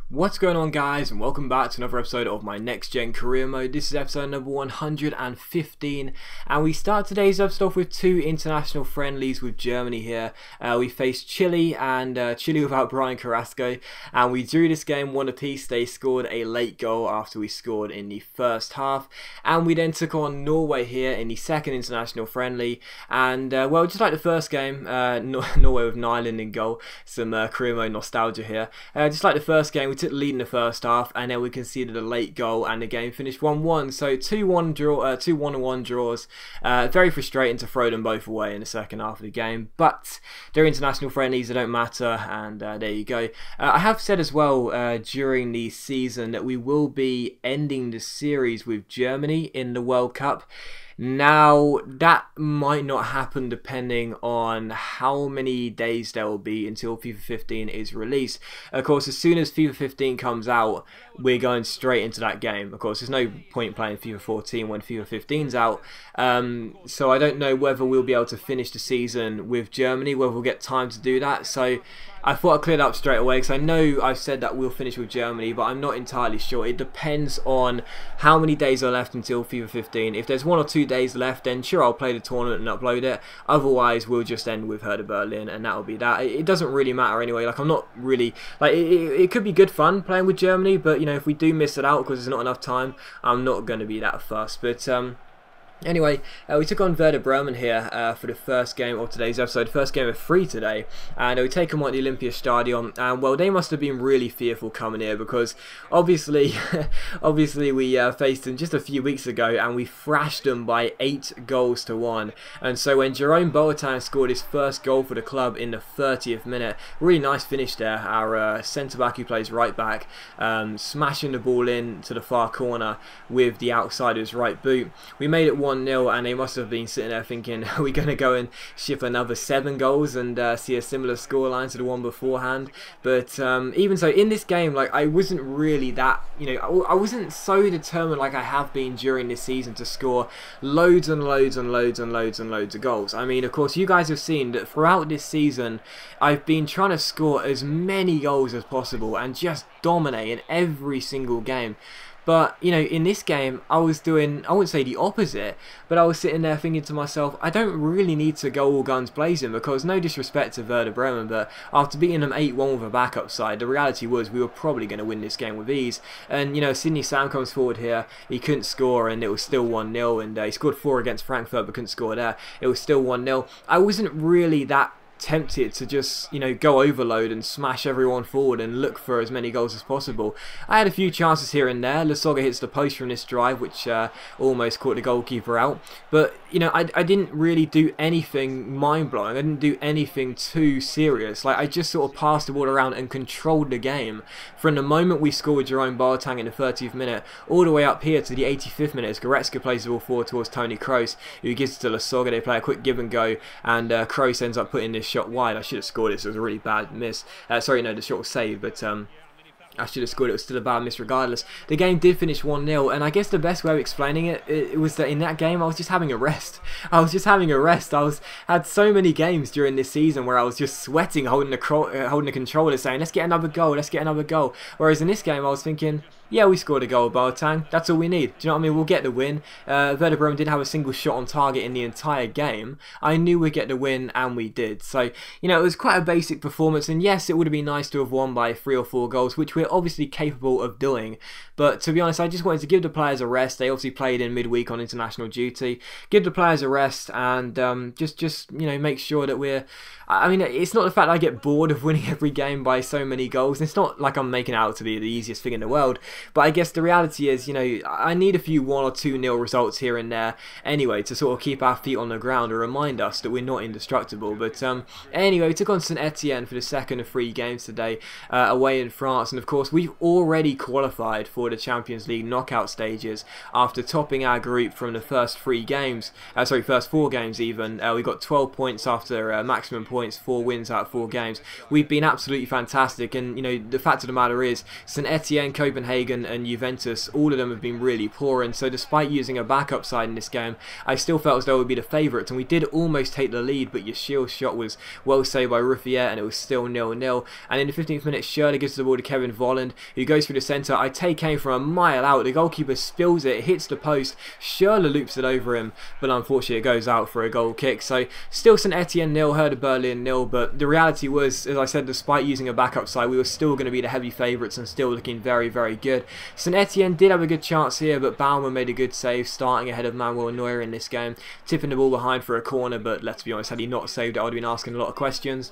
What's going on, guys, and welcome back to another episode of my next gen career mode. This is episode number 115, and we start today's episode off with two international friendlies with Germany here. We faced Chile, and Chile without Brian Carrasco, and we drew this game one apiece. They scored a late goal after we scored in the first half, and we then took on Norway here in the second international friendly, and well, just like the first game, Norway with Nyland in goal, some career mode nostalgia here. Just like the first game, we took the lead in the first half, and then we conceded a late goal, and the game finished 1-1. So 2-1 draw, 2-1-1 draws. Very frustrating to throw them both away in the second half of the game, but they're international friendlies; they don't matter, and there you go. I have said as well during the season that we will be ending the series with Germany in the World Cup. Now, that might not happen depending on how many days there will be until FIFA 15 is released. Of course, as soon as FIFA 15 comes out, we're going straight into that game. Of course, there's no point playing FIFA 14 when FIFA 15's out. So I don't know whether we'll be able to finish the season with Germany, whether we'll get time to do that. So I thought I'd clear it up straight away, because I know I've said that we'll finish with Germany, but I'm not entirely sure. It depends on how many days are left until FIFA 15. If there's 1 or 2 days left, then sure, I'll play the tournament and upload it. Otherwise, we'll just end with Hertha Berlin, and that'll be that. It doesn't really matter anyway. Like, I'm not really... Like, it could be good fun playing with Germany, but, you know, if we do miss it out because there's not enough time, I'm not going to be that fussed. But, anyway, we took on Werder Bremen here for the first game of today's episode, first game of 3 today, and we take them on the Olympiastadion, and well, they must have been really fearful coming here, because obviously we faced them just a few weeks ago, and we thrashed them by 8-1, and so when Jerome Boateng scored his first goal for the club in the 30th minute, really nice finish there, our centre-back who plays right-back, smashing the ball in to the far corner with the outsider's right boot. We made it 1-0, and they must have been sitting there thinking, are we going to go and ship another 7 goals and see a similar scoreline to the one beforehand? But even so, in this game, like, I wasn't really that, you know, I wasn't so determined like I have been during this season to score loads and loads and loads and loads and loads of goals. I mean, of course, you guys have seen that throughout this season, I've been trying to score as many goals as possible and just dominate in every single game. But, you know, in this game, I was doing, I wouldn't say the opposite, but I was sitting there thinking to myself, I don't really need to go all guns blazing, because no disrespect to Werder Bremen, but after beating them 8-1 with a backup side, the reality was we were probably going to win this game with ease. And, you know, Sidney Sam comes forward here, he couldn't score, and it was still 1-0, and he scored 4 against Frankfurt, but couldn't score there. It was still 1-0. I wasn't really that tempted to just, you know, go overload and smash everyone forward and look for as many goals as possible. I had a few chances here and there. Lasogga hits the post from this drive, which almost caught the goalkeeper out. But, you know, I didn't really do anything mind-blowing. I didn't do anything too serious. Like, I just sort of passed the ball around and controlled the game. From the moment we scored with Jerome Boateng in the 30th minute, all the way up here to the 85th minute, as Goretzka plays the ball forward towards Toni Kroos, who gives it to Lasogga. They play a quick give and go, and Kroos ends up putting this shot wide. I should have scored this. It was a really bad miss. Sorry, no, the shot was saved, but I should have scored. It was still a bad miss regardless. The game did finish 1-0, and I guess the best way of explaining it was that in that game I was just having a rest. I had so many games during this season where I was just sweating, holding the controller, saying, let's get another goal, let's get another goal. Whereas in this game I was thinking, yeah, we scored a goal, Boateng. That's all we need. Do you know what I mean? We'll get the win. Werder Bremen didn't have a single shot on target in the entire game. I knew we'd get the win, and we did. So, you know, it was quite a basic performance. And yes, it would have been nice to have won by 3 or 4 goals, which we're obviously capable of doing. But to be honest, I just wanted to give the players a rest. They obviously played in midweek on international duty. Give the players a rest, and just you know, make sure that we're... I mean, it's not the fact that I get bored of winning every game by so many goals. It's not like I'm making it out to be the easiest thing in the world. But I guess the reality is, you know, I need a few 1 or 2-0 results here and there anyway to sort of keep our feet on the ground and remind us that we're not indestructible. But anyway, we took on St Etienne for the second of 3 games today away in France. And of course, we've already qualified for the Champions League knockout stages after topping our group from the first 4 games even. We got 12 points after maximum points, 4 wins out of 4 games. We've been absolutely fantastic, and you know, the fact of the matter is St Etienne, Copenhagen and Juventus, all of them have been really poor, and so despite using a backup side in this game, I still felt as though it would be the favourites, and we did almost take the lead, but Yashil's shot was well saved by Ruffier, and it was still 0-0. And in the 15th minute, Schürrle gives the ball to Kevin Vogt, Volland, who goes through the centre. I take aim from a mile out. The goalkeeper spills it, hits the post. Schürrle loops it over him, but unfortunately it goes out for a goal kick. So still St Etienne 0, Hertha Berlin 0, but the reality was, as I said, despite using a backup side, we were still going to be the heavy favourites and still looking very, very good. St Etienne did have a good chance here, but Baumann made a good save, starting ahead of Manuel Neuer in this game, tipping the ball behind for a corner, but let's be honest, had he not saved it, I would have been asking a lot of questions.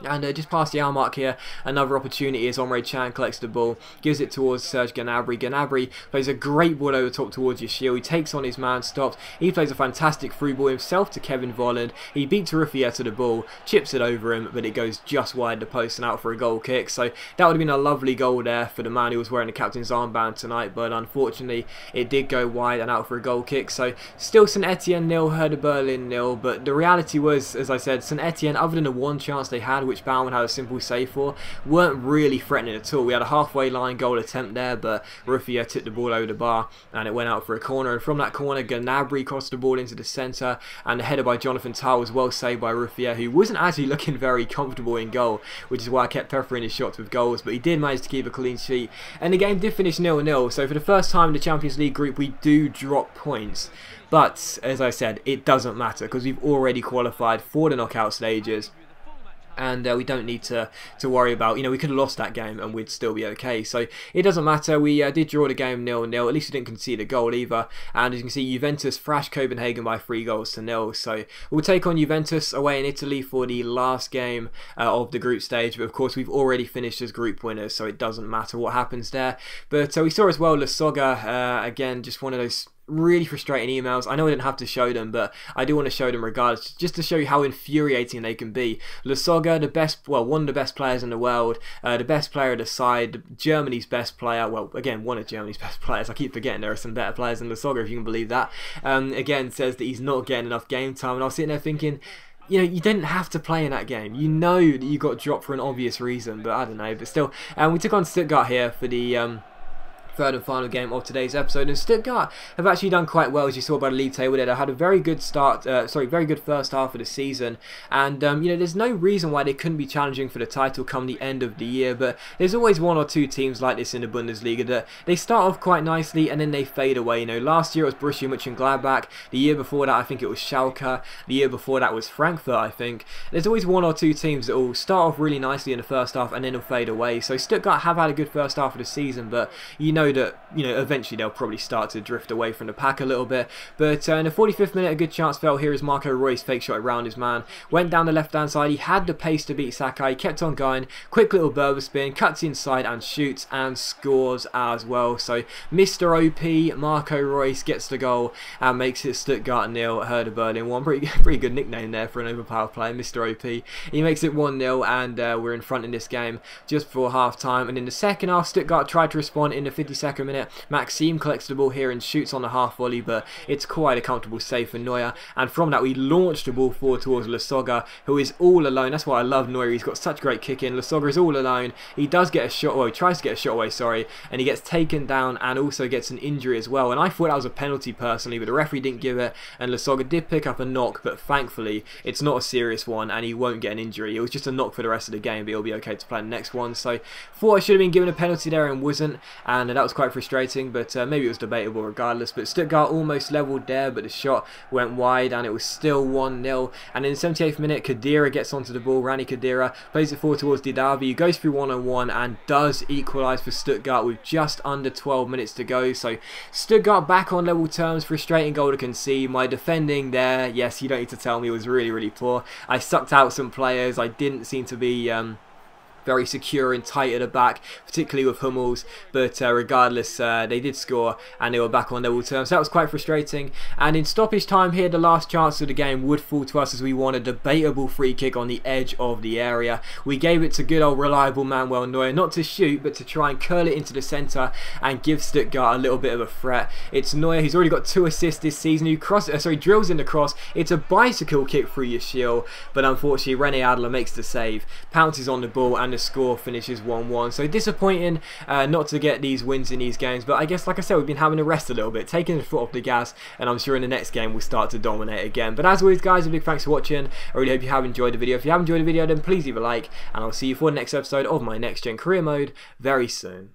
And just past the hour mark here, another opportunity as Emre Can collects the ball, gives it towards Serge Gnabry. Gnabry plays a great ball over the top towards Yashil. He takes on his man, stops. He plays a fantastic through ball himself to Kevin Volland. He beats Ruffier to the ball, chips it over him, but it goes just wide the post and out for a goal kick. So that would have been a lovely goal there for the man who was wearing the captain's armband tonight, but unfortunately it did go wide and out for a goal kick. So still St Etienne 0, Hertha Berlin 0, but the reality was, as I said, St Etienne, other than the one chance they had, which Baumann had a simple save for, weren't really threatening at all. We had a halfway line goal attempt there, but Ruffier tipped the ball over the bar and it went out for a corner, and from that corner Gnabry crossed the ball into the centre, and the header by Jonathan Tah was well saved by Ruffier, who wasn't actually looking very comfortable in goal, which is why I kept peppering his shots with goals, but he did manage to keep a clean sheet, and the game did finish 0-0. So for the first time in the Champions League group we do drop points. But as I said, it doesn't matter because we've already qualified for the knockout stages. And we don't need to worry about, we could have lost that game and we'd still be okay. So it doesn't matter. We did draw the game 0-0. At least we didn't concede a goal either. And as you can see, Juventus thrashed Copenhagen by 3-0. So we'll take on Juventus away in Italy for the last game of the group stage. But of course, we've already finished as group winners, so it doesn't matter what happens there. But we saw as well La Soga, again, just one of those really frustrating emails. I know I didn't have to show them, but I do want to show them regardless, just to show you how infuriating they can be. La Soga, one of the best players in the world, the best player of the side, Germany's best player, well, again, one of Germany's best players. I keep forgetting there are some better players than La Soga, if you can believe that. Again, says that he's not getting enough game time, and I was sitting there thinking, you didn't have to play in that game. You know that you got dropped for an obvious reason, but I don't know. But still, we took on Stuttgart here for the third and final game of today's episode, and Stuttgart have actually done quite well, as you saw by the league table there. They had a very good very good first half of the season, and there's no reason why they couldn't be challenging for the title come the end of the year. But there's always one or two teams like this in the Bundesliga that they start off quite nicely and then they fade away. Last year it was Borussia Mönchengladbach, the year before that I think it was Schalke, the year before that was Frankfurt, I think. There's always one or two teams that will start off really nicely in the first half and then they'll fade away. So Stuttgart have had a good first half of the season, but that eventually they'll probably start to drift away from the pack a little bit. But in the 45th minute, a good chance fell here as Marco Reus fake shot around his man, went down the left hand side. He had the pace to beat Sakai, kept on going, quick little Berber spin, cuts inside and shoots and scores as well. So Mr. OP Marco Reus gets the goal and makes it Stuttgart 0, Hertha Berlin 1. Pretty good nickname there for an overpowered player, Mr. OP. He makes it 1-0 and we're in front in this game just before half time. And in the second half, Stuttgart tried to respond in the 52nd minute. Maxime collects the ball here and shoots on the half volley, but it's quite a comfortable save for Neuer, and from that we launched the ball forward towards La Soga, who is all alone. That's why I love Neuer. He's got such great kick in. La Soga is all alone. He does get a shot, well, he tries to get a shot away, sorry, and he gets taken down and also gets an injury as well. And I thought that was a penalty personally, but the referee didn't give it, and La Soga did pick up a knock, but thankfully it's not a serious one and he won't get an injury. It was just a knock for the rest of the game, but he'll be okay to play the next one. So thought I should have been given a penalty there and wasn't, and that was quite frustrating, but maybe it was debatable regardless. But Stuttgart almost levelled there, but the shot went wide and it was still 1-0. And in the 78th minute, Khedira gets onto the ball. Rani Khedira plays it forward towards Didavi, who goes through one-on-one and does equalise for Stuttgart with just under 12 minutes to go. So Stuttgart back on level terms. Frustrating goal to concede. My defending there, yes, you don't need to tell me, was really, really poor. I sucked out some players. I didn't seem to be very secure and tight at the back, particularly with Hummels, but regardless, they did score and they were back on level terms. So that was quite frustrating. And in stoppage time here, the last chance of the game would fall to us as we won a debatable free kick on the edge of the area. We gave it to good old reliable Manuel Neuer, not to shoot, but to try and curl it into the centre and give Stuttgart a little bit of a threat. It's Neuer, he's already got 2 assists this season, who drills in the cross. It's a bicycle kick through Yashil, but unfortunately Rene Adler makes the save, pounces on the ball, and the score finishes 1-1. So disappointing not to get these wins in these games, but I guess, like I said, we've been having to rest a little bit, taking the foot off the gas, and I'm sure in the next game we'll start to dominate again. But as always, guys, a big thanks for watching. I really hope you have enjoyed the video. If you have enjoyed the video, then please leave a like, and I'll see you for the next episode of my Next Gen Career Mode very soon.